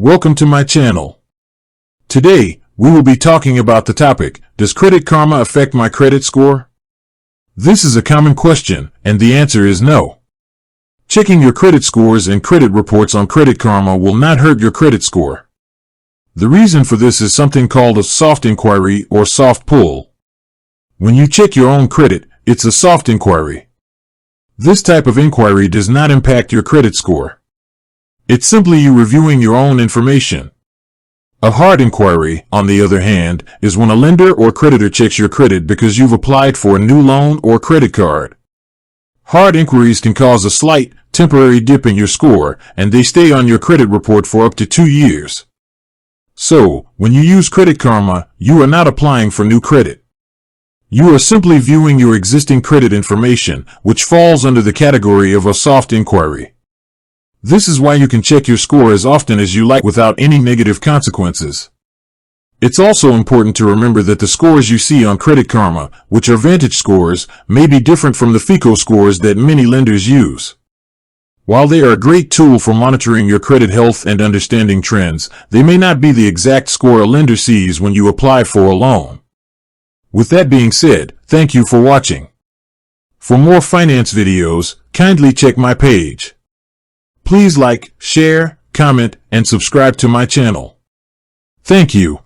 Welcome to my channel. Today, we will be talking about the topic, does Credit Karma affect my credit score? This is a common question, and the answer is no. Checking your credit scores and credit reports on Credit Karma will not hurt your credit score. The reason for this is something called a soft inquiry or soft pull. When you check your own credit, it's a soft inquiry. This type of inquiry does not impact your credit score. It's simply you reviewing your own information. A hard inquiry, on the other hand, is when a lender or creditor checks your credit because you've applied for a new loan or credit card. Hard inquiries can cause a slight, temporary dip in your score, and they stay on your credit report for up to 2 years. So, when you use Credit Karma, you are not applying for new credit. You are simply viewing your existing credit information, which falls under the category of a soft inquiry. This is why you can check your score as often as you like without any negative consequences. It's also important to remember that the scores you see on Credit Karma, which are Vantage scores, may be different from the FICO scores that many lenders use. While they are a great tool for monitoring your credit health and understanding trends, they may not be the exact score a lender sees when you apply for a loan. With that being said, thank you for watching. For more finance videos, kindly check my page. Please like, share, comment, and subscribe to my channel. Thank you.